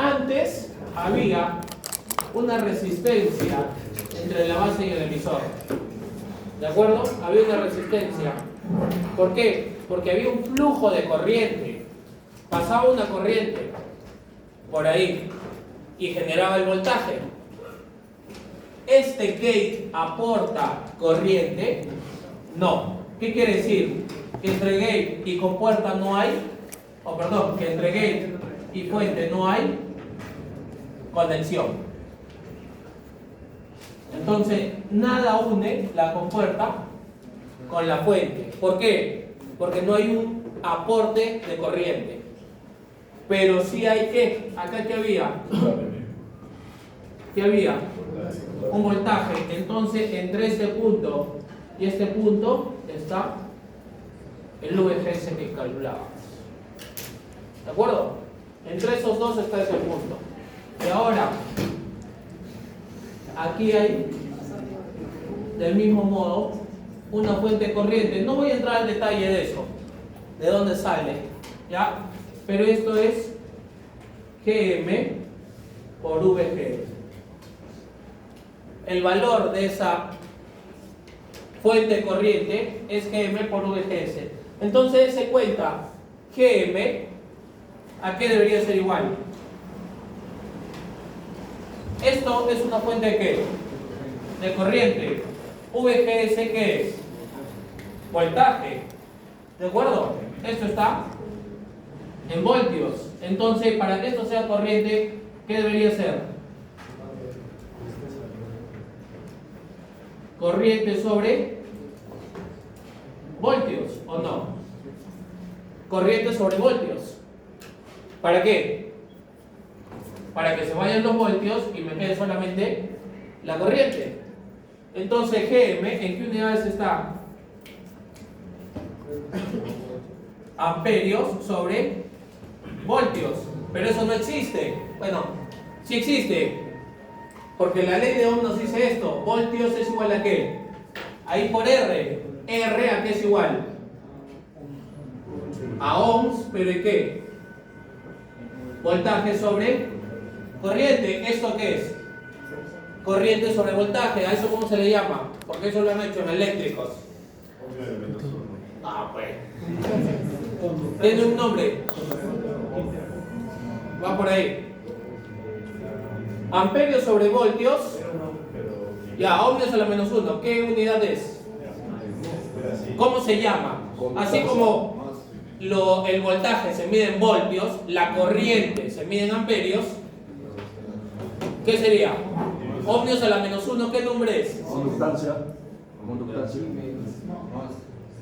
Antes había una resistencia entre la base y el emisor. ¿De acuerdo? Había una resistencia. ¿Por qué? Porque había un flujo de corriente. Pasaba una corriente por ahí y generaba el voltaje. ¿Este gate aporta corriente? No. ¿Qué quiere decir? Que entre gate y compuerta no hay, que entre gate y fuente no hay conexión. Entonces, nada une la compuerta con la fuente. ¿Por qué? Porque no hay un aporte de corriente. Pero sí hay que, acá que había, un voltaje. Entonces, entre este punto y este punto está el VGS que calculaba. ¿De acuerdo? Entre esos dos está ese punto. Y ahora, aquí hay, del mismo modo, una fuente de corriente. No voy a entrar al detalle de eso, de dónde sale, ¿ya? Pero esto es Gm por Vg. El valor de esa fuente de corriente es Gm por Vgs. Entonces se cuenta Gm, ¿a qué debería ser igual? Esto es una fuente de ¿qué? De corriente. VGS, ¿qué es? Voltaje. ¿De acuerdo? Esto está en voltios. Entonces, para que esto sea corriente, ¿qué debería ser? Corriente sobre voltios, ¿o no? Corriente sobre voltios. ¿Para qué? Para que se vayan los voltios y me quede solamente la corriente. Entonces, Gm, ¿en qué unidades está? Amperios sobre voltios. Pero eso no existe. Bueno, sí existe. Porque la ley de Ohm nos dice esto. Voltios es igual a ¿qué? Ahí por R. R a qué es igual? A ohms, pero ¿y qué? Voltaje sobre corriente. ¿Esto qué es? Corriente sobre voltaje. ¿A eso cómo se le llama? Porque eso lo han hecho en eléctricos. Ah, pues. Tiene un nombre. Va por ahí. Amperios sobre voltios. Ya, ohmios a la menos 1. ¿Qué unidad es? ¿Cómo se llama? Así como el voltaje se mide en voltios, la corriente se mide en amperios. ¿Qué sería? Ohmios a la menos 1, ¿qué nombre es? Conductancia.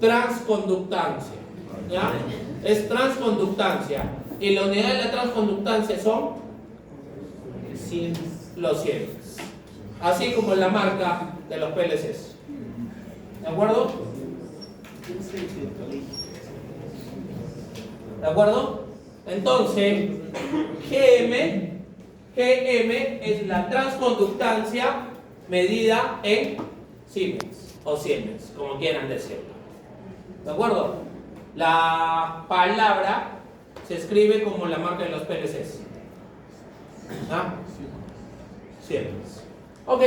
Transconductancia. ¿Ya? Es transconductancia. Y la unidad de la transconductancia son los siemens. Así como la marca de los PLCs. ¿De acuerdo? ¿De acuerdo? Entonces, Gm es la transconductancia medida en Siemens o Siemens, como quieran decirlo. ¿De acuerdo? La palabra se escribe como la marca de los PLCs. ¿Ah? Siemens. Ok,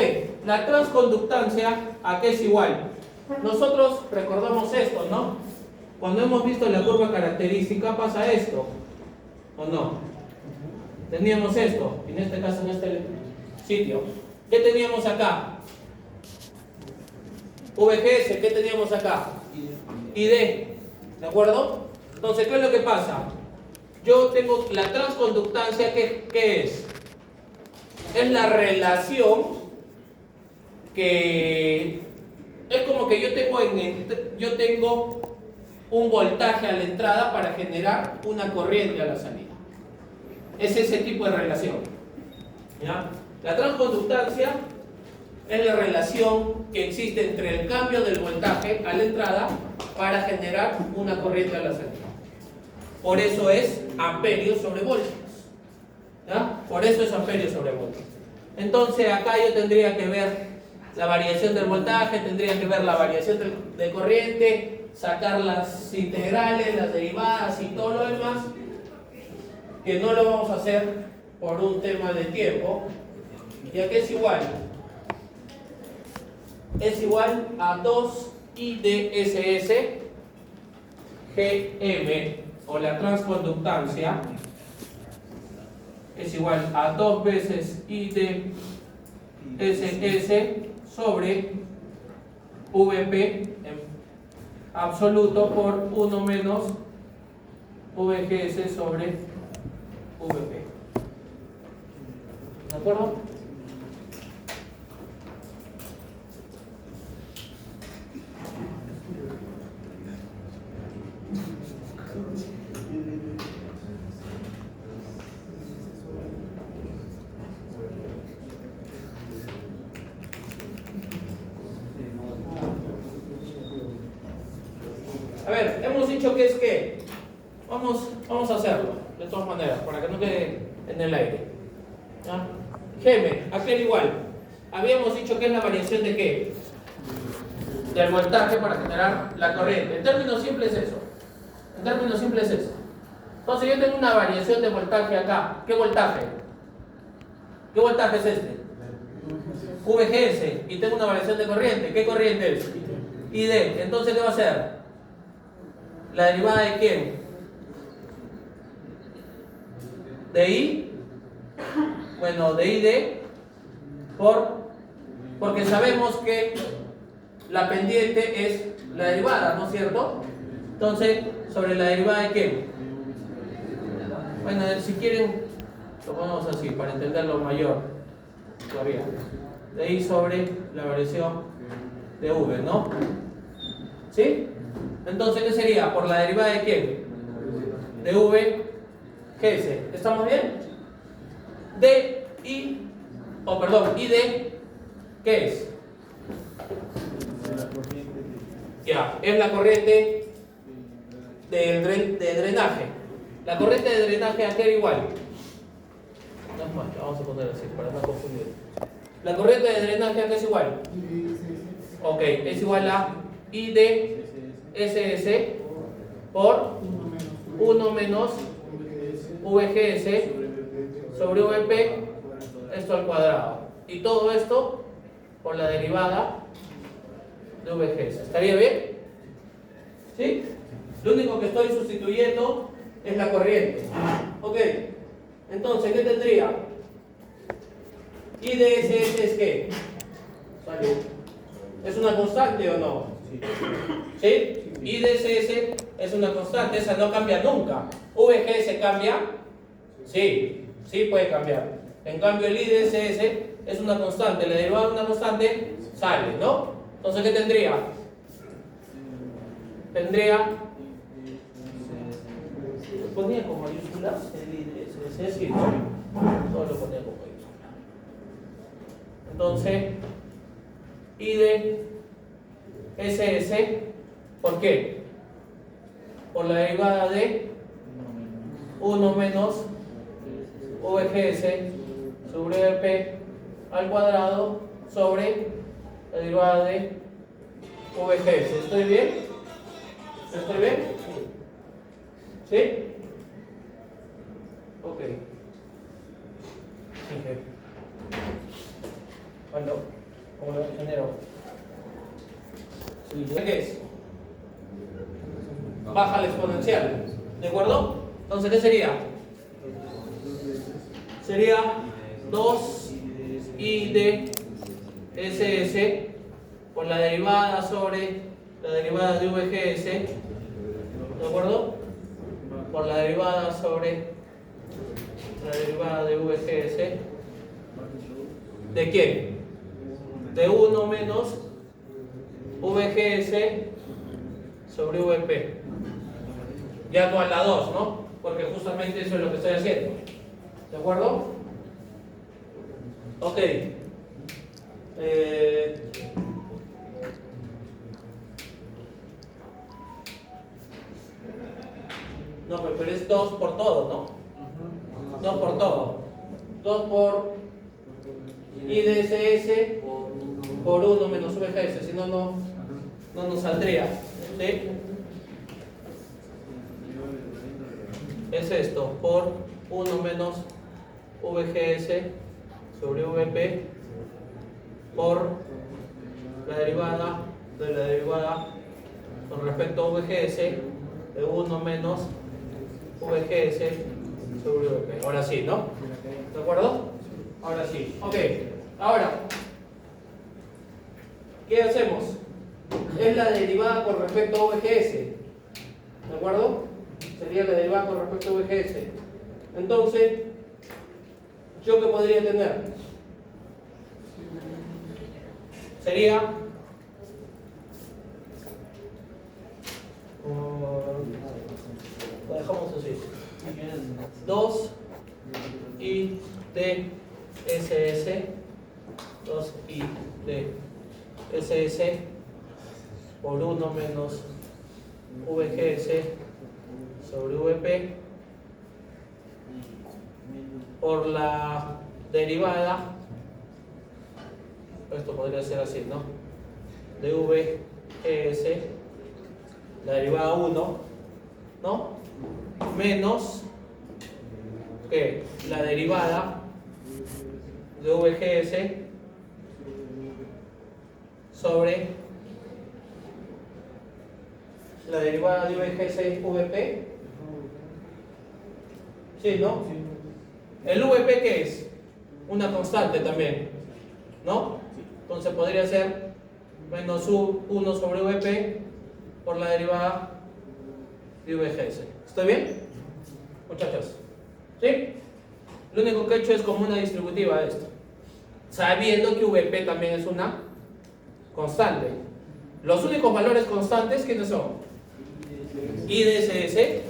la transconductancia, ¿a qué es igual? Nosotros recordamos esto, ¿no? Cuando hemos visto la curva característica pasa esto, ¿o no? Teníamos esto, en este caso en este sitio. ¿Qué teníamos acá? VGS, ¿qué teníamos acá? ID, ¿de acuerdo? Entonces, ¿qué es lo que pasa? Yo tengo la transconductancia, ¿qué es? Es la relación que es como que yo tengo un voltaje a la entrada para generar una corriente a la salida. Es ese tipo de relación. ¿Ya? La transconductancia es la relación que existe entre el cambio del voltaje a la entrada para generar una corriente a la salida. Por eso es amperios sobre voltios. ¿Ya? Por eso es amperios sobre voltios. Entonces acá yo tendría que ver la variación del voltaje, tendría que ver la variación de corriente, sacar las integrales, las derivadas y todo lo demás, que no lo vamos a hacer por un tema de tiempo, ya que es igual a 2I de SS GM, o la transconductancia, es igual a 2 veces I de SS sobre VP en absoluto por 1 menos VGS sobre VP. ¿De acuerdo? A ver, hemos dicho que es que vamos a hacerlo de todas maneras para que no quede en el aire. ¿Ya? Gm, aquel igual. Habíamos dicho que es la variación de qué? Del voltaje para generar la corriente. En términos simples es eso. En términos simples es eso. Entonces yo tengo una variación de voltaje acá. ¿Qué voltaje? ¿Qué voltaje es este? VGS. Y tengo una variación de corriente. ¿Qué corriente es? ID. Entonces, ¿qué va a ser? ¿La derivada de quién? ¿De I? Bueno, de ID porque sabemos que la pendiente es la derivada, ¿no es cierto? Entonces, ¿sobre la derivada de quién? Bueno, si quieren, lo ponemos así, para entenderlo mayor todavía. De I sobre la variación de V, ¿no? ¿Sí? Entonces, ¿qué sería? ¿Por la derivada de quién? De V, GS. ¿Estamos bien? De I, I de, ¿qué es? Ya, es la corriente de drenaje. La corriente de drenaje aquel igual. No es más, vamos a poner así para no confundir. La corriente de drenaje aquel es igual. Ok, es igual a I de SS por 1 menos VGS sobre VP, esto al cuadrado. Y todo esto por la derivada de VGS. ¿Estaría bien? ¿Sí? Lo único que estoy sustituyendo es la corriente. Ok. Entonces, ¿qué tendría? I de SS es ¿qué? Salud. ¿Es una constante o no? ¿Sí? I de SS es una constante, esa no cambia nunca. VGS cambia. Sí, sí puede cambiar. En cambio el I de SS es una constante, la derivada de una constante sale, ¿no? Entonces, ¿qué tendría? Tendría, ¿lo ponía con mayúsculas? El I de SS, sí, ¿no? Todo lo ponía con mayúsculas. Entonces, I de SS, ¿por qué? Por la derivada de 1 menos VGS sobre VP al cuadrado sobre la derivada de VGS. ¿Estoy bien? ¿Estoy bien? ¿Sí? Ok. Bueno, ¿cómo lo genero? ¿Qué es? Baja la exponencial. ¿De acuerdo? Entonces, ¿qué sería? Sería 2I de SS por la derivada sobre la derivada de VGS. ¿De acuerdo? Por la derivada sobre la derivada de VGS. ¿De quién? De 1 menos VGS sobre VP. Ya no a la 2, ¿no? Porque justamente eso es lo que estoy haciendo. ¿De acuerdo? Ok. No, pero es 2 por todo, ¿no? 2 por todo. 2 por I de SS por 1 menos VGS. Si no, no nos saldría. ¿Sí? Es esto, por 1 menos VGS sobre VP por la derivada de la derivada con respecto a VGS de 1 menos VGS sobre VP. Ahora sí, ¿no? ¿De acuerdo? Ahora sí. Ok. Ahora, ¿qué hacemos? Es la derivada con respecto a VGS. ¿De acuerdo? Sería la derivada con respecto a VGS. Entonces, ¿yo qué podría tener? Sería lo dejamos así. 2i de SS 2i de SS por 1 menos VGS sobre VP por la derivada, esto podría ser así, ¿no? De VGS, la derivada 1, ¿no? Menos que la derivada de VGS sobre la derivada de VGS VP. ¿Sí, no? ¿El VP qué es? Una constante también, ¿no? Entonces podría ser menos U1 sobre VP por la derivada de VGS. ¿Estoy bien? Muchachos. ¿Sí? Lo único que he hecho es como una distributiva de esto, sabiendo que VP también es una constante. Los únicos valores constantes, ¿quiénes son? I de SS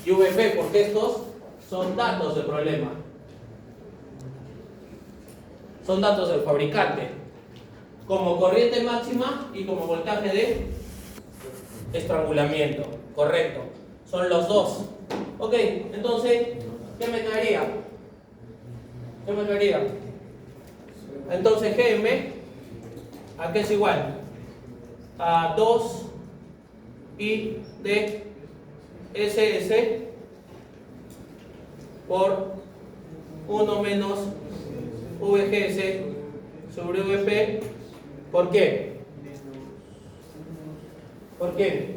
y VP, porque estos son datos del problema. Son datos del fabricante, como corriente máxima y como voltaje de estrangulamiento. Correcto. Son los dos. Ok, entonces, ¿qué me quedaría? ¿Qué me quedaría? Entonces, GM, ¿a qué es igual? A 2i de SS por 1 menos VGS sobre VP. ¿Por qué? ¿Por qué?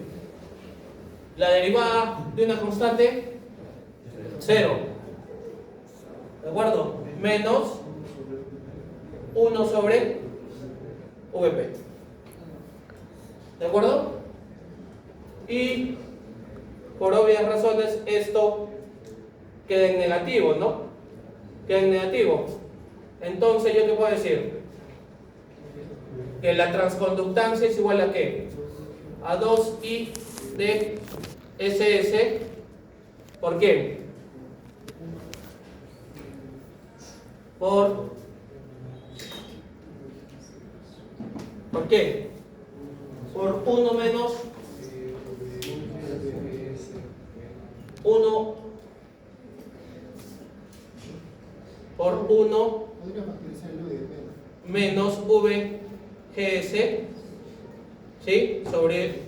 La derivada de una constante, 0. ¿De acuerdo? Menos 1 sobre VP. ¿De acuerdo? Y por obvias razones esto queda en negativo, ¿no? Queda en negativo. Entonces, ¿yo qué puedo decir? Que la transconductancia es igual a ¿qué? A 2i de SS. ¿Por qué? ¿Por qué? Por 1 menos 1 por 1 menos VGS, ¿sí? Sobre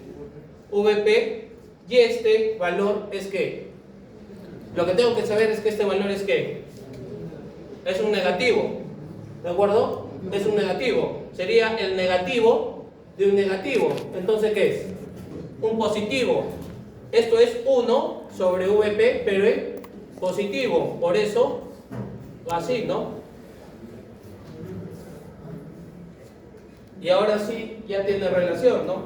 VP, y este valor es ¿qué? Lo que tengo que saber es que este valor es ¿qué? Es un negativo, ¿de acuerdo? Es un negativo, sería el negativo de un negativo. Entonces, ¿qué es? Un positivo. Esto es 1 sobre VP, pero es positivo, por eso así, ¿no? Y ahora sí ya tiene relación, ¿no?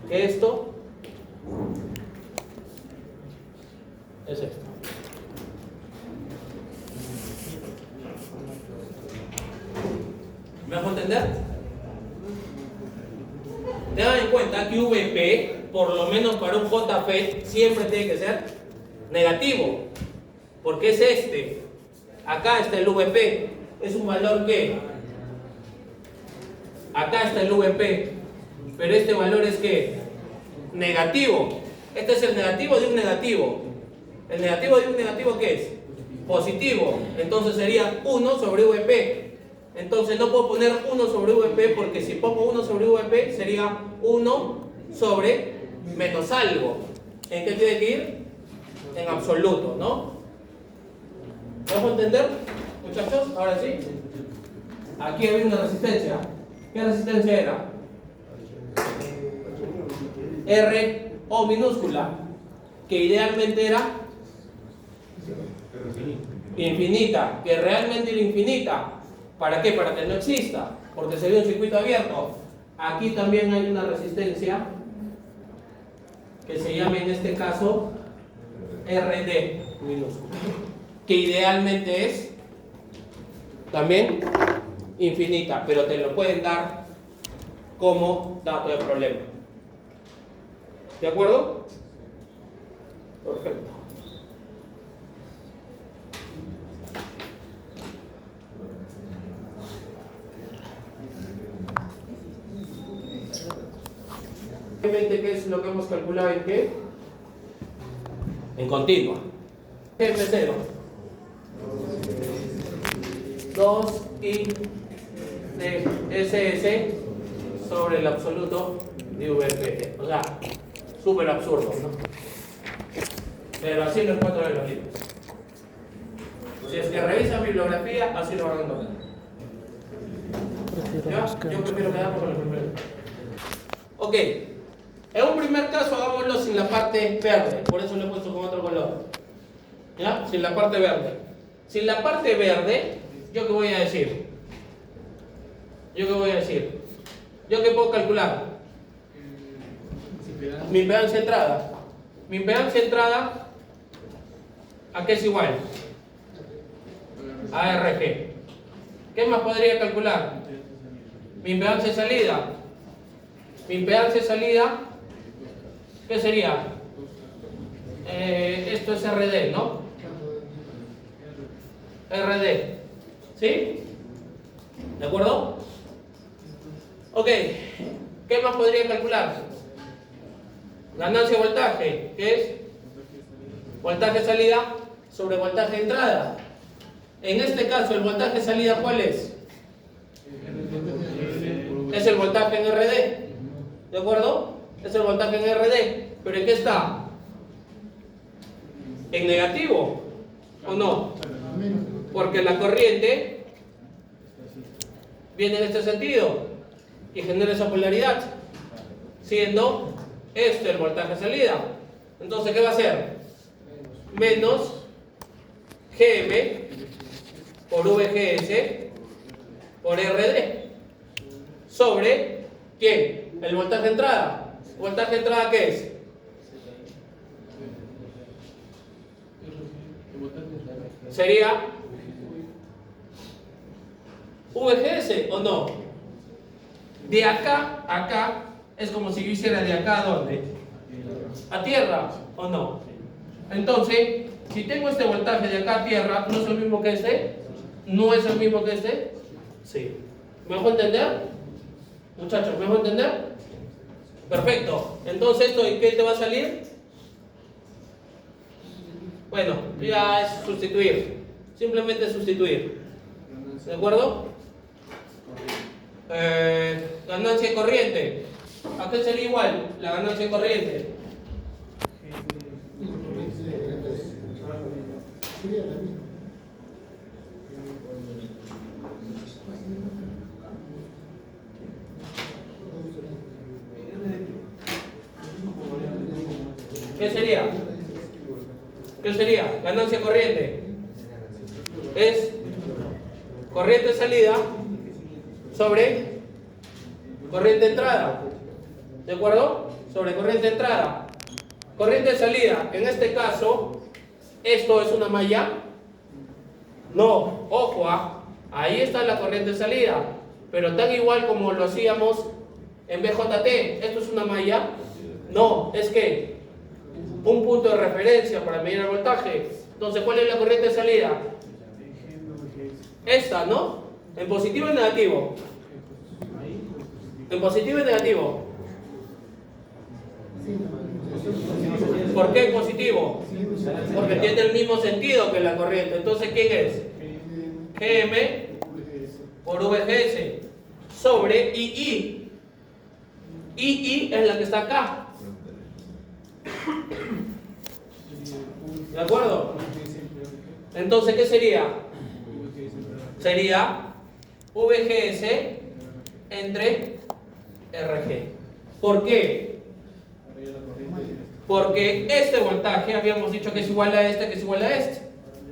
Que esto es esto. ¿Me hago entender? Tengan en cuenta que VP, por lo menos para un JFET, siempre tiene que ser negativo, porque es este. Acá está el VP, es un valor que acá está el VP, pero este valor es que negativo. Este es el negativo de un negativo. ¿El negativo de un negativo qué es? Positivo. Entonces sería 1 sobre VP. Entonces no puedo poner 1 sobre VP, porque si pongo 1 sobre VP sería 1 sobre menos algo. ¿En qué tiene que ir? En absoluto, ¿no? ¿Vamos a entender, muchachos? Ahora sí. Aquí había una resistencia. ¿Qué resistencia era? R o minúscula, que idealmente era infinita, que realmente era infinita. ¿Para qué? Para que no exista, porque sería un circuito abierto. Aquí también hay una resistencia que se llama en este caso RD minúscula, que idealmente es también infinita, pero te lo pueden dar como dato de problema. ¿De acuerdo? Perfecto. ¿Qué es lo que hemos calculado en qué? En continua. GM0. 2i de SS sobre el absoluto de VP. O sea, súper absurdo, ¿no? Pero así lo encuentro en los libros. Si es que revisan bibliografía, así lo van a encontrar. ¿Ya? Yo prefiero quedarme con el primero. Ok. En un primer caso hagámoslo sin la parte verde, por eso lo he puesto con otro color. ¿Ya? Sin la parte verde. Sin la parte verde, ¿yo qué voy a decir? ¿Yo qué puedo calcular? Mi impedancia entrada. Mi impedancia entrada, ¿a qué es igual? A RG. ¿Qué más podría calcular? Mi impedancia salida. Mi impedancia salida, ¿qué sería? Esto es RD, ¿no? RD. ¿Sí? ¿De acuerdo? Ok. ¿Qué más podría calcular? Ganancia de voltaje, ¿qué es? Voltaje salida sobre voltaje entrada. En este caso, ¿el voltaje salida cuál es? Es el voltaje en RD. ¿De acuerdo? Es el voltaje en RD. ¿Pero en qué está? ¿En negativo o no? Porque la corriente viene en este sentido y genera esa polaridad, siendo este el voltaje salida. Entonces, ¿qué va a ser? Menos GM por VGS por RD sobre ¿quién? El voltaje entrada. ¿Voltaje entrada qué es? Sería VGS o no. De acá a acá es como si yo hiciera de acá a dónde? A tierra o no. Entonces, si tengo este voltaje de acá a tierra, ¿no es el mismo que este? ¿No es el mismo que este? Sí. ¿Me dejo entender? Muchachos, ¿me dejo entender? Perfecto. Entonces, ¿esto en qué te va a salir? Bueno, ya es sustituir. Simplemente sustituir. ¿De acuerdo? Ganancia de corriente. ¿A qué sería igual la ganancia de corriente? ¿Qué sería? ¿Qué sería? Ganancia corriente. Es corriente salida sobre corriente entrada. ¿De acuerdo? Sobre corriente entrada. Corriente salida. En este caso, ¿esto es una malla? No. Ojo, ahí está la corriente salida. Pero tan igual como lo hacíamos en BJT. ¿Esto es una malla? No. Es que un punto de referencia para medir el voltaje. Entonces, ¿cuál es la corriente salida? Esta, ¿no? En positivo y negativo. En positivo y negativo. ¿Por qué en positivo? Porque tiene el mismo sentido que la corriente. Entonces, ¿quién es? GM por VGS sobre II. II es la que está acá. ¿De acuerdo? Entonces, ¿qué sería? Sería VGS entre RG. ¿Por qué? Porque este voltaje habíamos dicho que es igual a este, que es igual a este.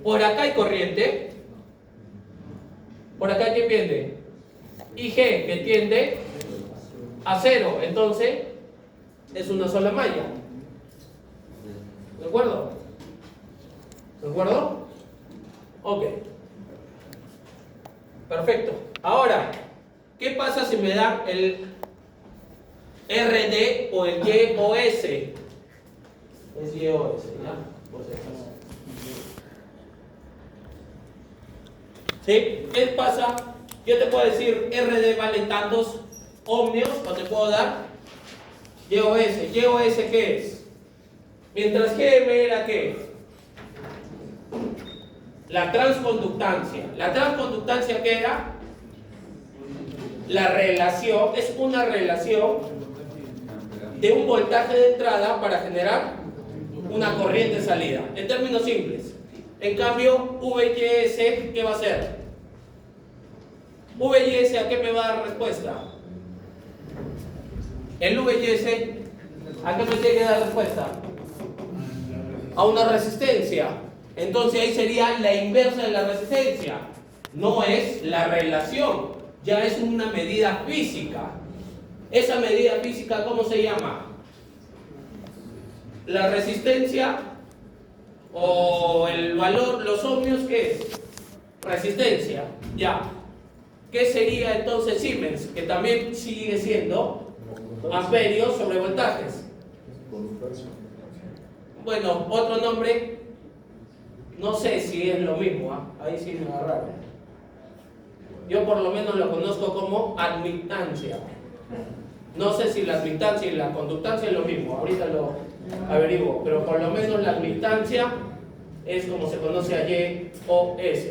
Por acá hay corriente. Por acá, ¿quién tiende? IG, que tiende a 0. Entonces, es una sola malla. ¿De acuerdo? ¿De acuerdo? Ok. Perfecto. Ahora, ¿qué pasa si me dan el RD o el YOS? Es YOS, ¿ya? Por si acaso. ¿Sí? ¿Qué pasa? Yo te puedo decir RD vale tantos ohmios o te puedo dar YOS. ¿YOS qué es? Mientras GM era ¿qué? La transconductancia. ¿La transconductancia qué era? La relación, es una relación de un voltaje de entrada para generar una corriente de salida. En términos simples. En cambio, VYS, ¿qué va a hacer? VYS, ¿a qué me va a dar respuesta? El VYS, ¿a qué me tiene que dar respuesta? A una resistencia. Entonces ahí sería la inversa de la resistencia. No es la relación, ya es una medida física. Esa medida física, ¿cómo se llama? La resistencia o el valor, los ohmios, ¿qué es? Resistencia, ya. ¿Qué sería entonces Siemens? Que también sigue siendo amperios sobre voltajes. Bueno, otro nombre, no sé si es lo mismo, ahí sí me agarraron. Yo por lo menos lo conozco como admitancia. No sé si la admitancia y la conductancia es lo mismo, ahorita lo averiguo, pero por lo menos la admitancia es como se conoce a YOS,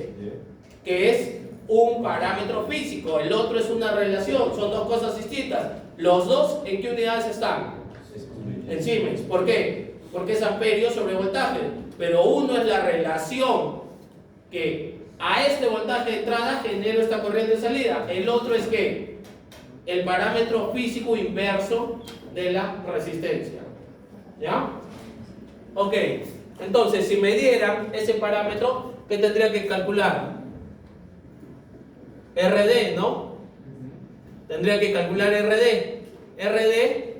que es un parámetro físico, el otro es una relación, son dos cosas distintas. Los dos, ¿en qué unidades están? En Siemens. ¿Por qué? Porque es amperio sobre voltaje, pero uno es la relación que a este voltaje de entrada genera esta corriente de salida, el otro es ¿qué? El parámetro físico inverso de la resistencia. ¿Ya? Ok, entonces si me dieran ese parámetro, ¿qué tendría que calcular? RD, ¿no? Tendría que calcular RD. RD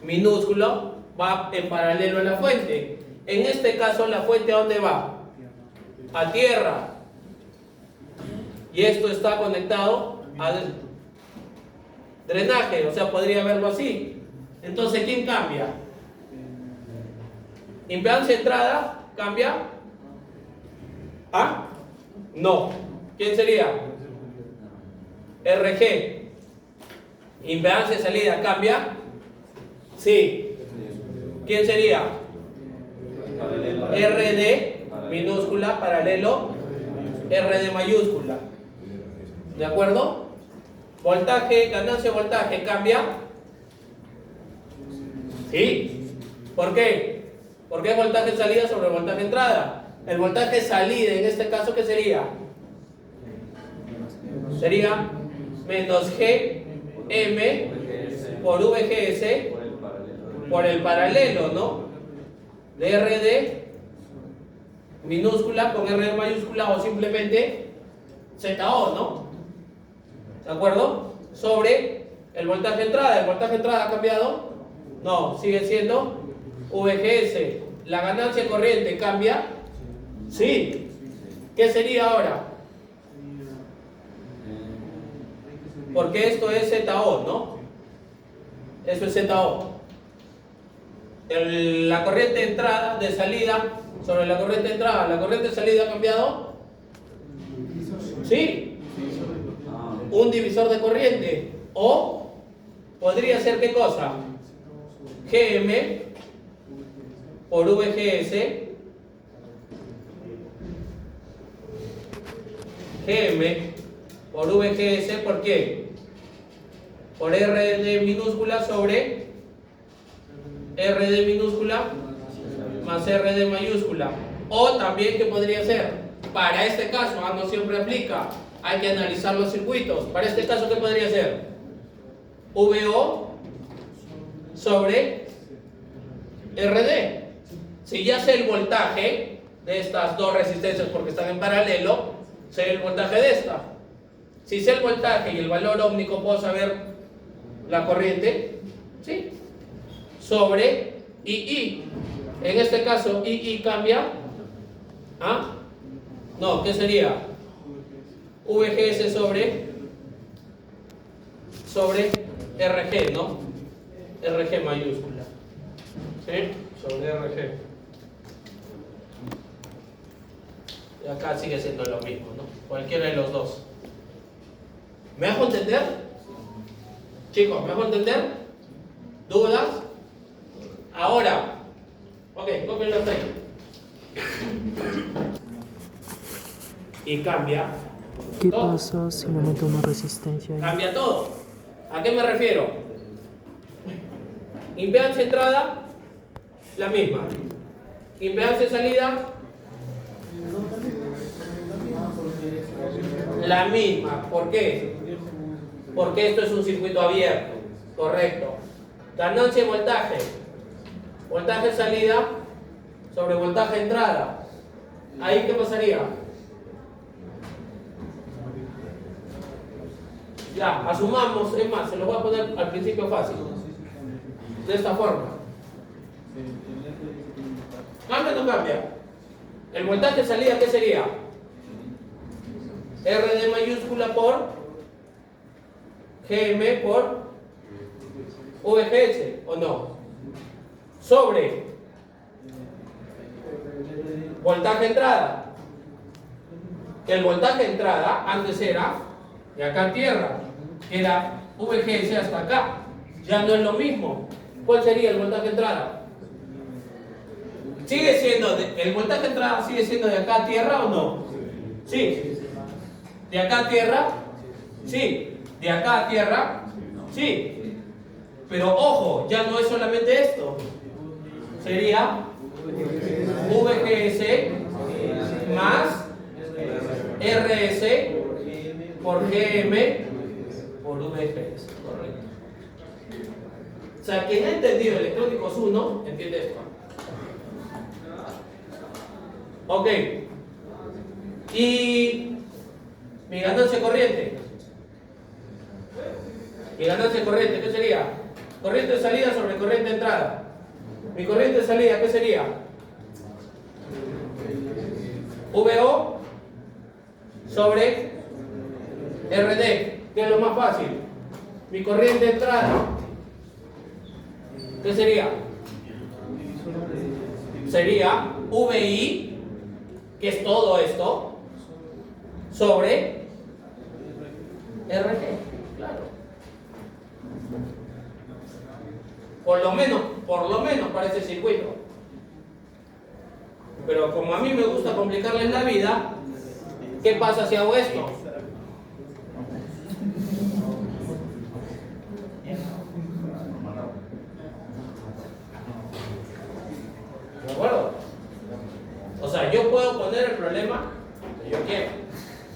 minúsculo va en paralelo a la fuente. En este caso, ¿la fuente a dónde va? A tierra. Y esto está conectado al drenaje, o sea, podría verlo así. Entonces, ¿quién cambia? ¿Impedancia entrada cambia? ¿Ah? No. ¿Quién sería? RG. ¿Impedancia de salida cambia? Sí. ¿Quién sería? RD minúscula paralelo RD mayúscula. ¿De acuerdo? Voltaje, ganancia de voltaje cambia. ¿Sí? ¿Por qué? Porque es voltaje salida sobre voltaje entrada. El voltaje salida en este caso, ¿qué sería? Sería menos GM por VGS por el paralelo, ¿no? De RD minúscula con RD mayúscula o simplemente ZO, ¿no? ¿De acuerdo? Sobre el voltaje entrada. ¿El voltaje entrada ha cambiado? No, sigue siendo VGS. ¿La ganancia corriente cambia? Sí. ¿Qué sería ahora? Porque esto es ZO, ¿no? Eso es ZO. La corriente de entrada, de salida, sobre la corriente de entrada, ¿la corriente de salida ha cambiado? Sí. Un divisor de corriente. O podría ser ¿qué cosa? GM por VGS. GM por VGS, ¿por qué? Por RD minúscula sobre RD minúscula más RD mayúscula. O también, ¿qué podría ser? Para este caso, no siempre aplica. Hay que analizar los circuitos. Para este caso, ¿qué podría ser? VO sobre RD. Si ya sé el voltaje de estas dos resistencias porque están en paralelo, sé el voltaje de esta. Si sé el voltaje y el valor ómnico, ¿puedo saber la corriente? ¿Sí? Sobre II. En este caso, II cambia. ¿Ah? No, ¿qué sería? VGS sobre RG, ¿no? RG mayúscula. ¿Sí? Sobre RG. Y acá sigue siendo lo mismo, ¿no? Cualquiera de los dos. ¿Me dejo entender? Chicos, ¿me dejo entender? ¿Dudas? Ahora. Ok, cópienlo hasta ahí. Y cambia. ¿Qué todo. pasa si le meto una resistencia ahí? Cambia todo. ¿A qué me refiero? Impedancia entrada, la misma. Impedancia salida, la misma. ¿Por qué? Porque esto es un circuito abierto. Correcto. Ganancia y voltaje. Voltaje salida sobre voltaje entrada. ¿Ahí qué pasaría? Ya, asumamos, es más, se lo voy a poner al principio fácil. De esta forma. ¿Cambia o no cambia? El voltaje salida, ¿qué sería? RD mayúscula por GM por VGS, ¿o no? Sobre voltaje entrada. Que el voltaje entrada antes era de acá a tierra, que era VGS hasta acá. Ya no es lo mismo. ¿Cuál sería el voltaje entrada? ¿Sigue siendo el voltaje entrada sigue siendo de acá a tierra o no? Sí. ¿De acá a tierra? Sí. ¿De acá a tierra? Sí. Pero ojo, ya no es solamente esto. Sería VGS más RS por GM por VGS. Correcto. O sea, quien ha entendido electrónicos 1, entiende esto. Ok. Y mi ganancia corriente. Mi ganancia corriente, ¿qué sería? Corriente de salida sobre corriente de entrada. Mi corriente de salida, ¿qué sería? VO sobre RD, que es lo más fácil. Mi corriente de entrada, ¿qué sería? Sería VI, que es todo esto, sobre RG, claro. Por lo menos para ese circuito. Pero como a mí me gusta complicarles la vida, ¿qué pasa si hago esto? ¿De acuerdo? O sea, yo puedo poner el problema que yo quiera,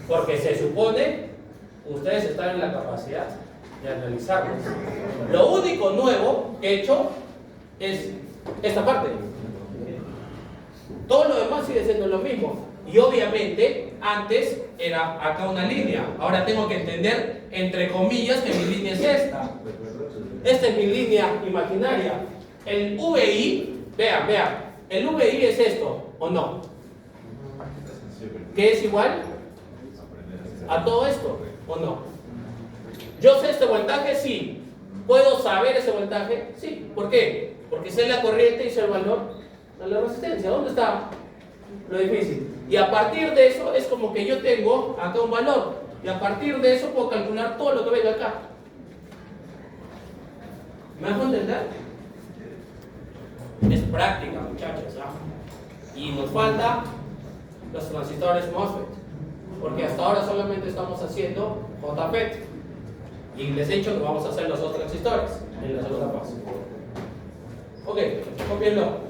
porque se supone ustedes están en la capacidad de analizarlo. Lo único nuevo que he hecho es esta parte. Todo lo demás sigue siendo lo mismo. Y obviamente, antes era acá una línea. Ahora tengo que entender, entre comillas, que mi línea es esta. Esta es mi línea imaginaria. El VI, vean, el VI es esto, ¿o no? ¿Que es igual a todo esto, o no? ¿Yo sé este voltaje? Sí. ¿Puedo saber ese voltaje? Sí. ¿Por qué? Porque sé la corriente y sé el valor de la resistencia. ¿Dónde está lo difícil? Y a partir de eso es como que yo tengo acá un valor. Y a partir de eso puedo calcular todo lo que venga acá. ¿Me dejo entender? Es práctica, muchachos, ¿ah? Y nos falta los transistores MOSFET. Porque hasta ahora solamente estamos haciendo JFET. Y les he dicho que vamos a hacer los otros transistores en la segunda fase. Ok, copienlo.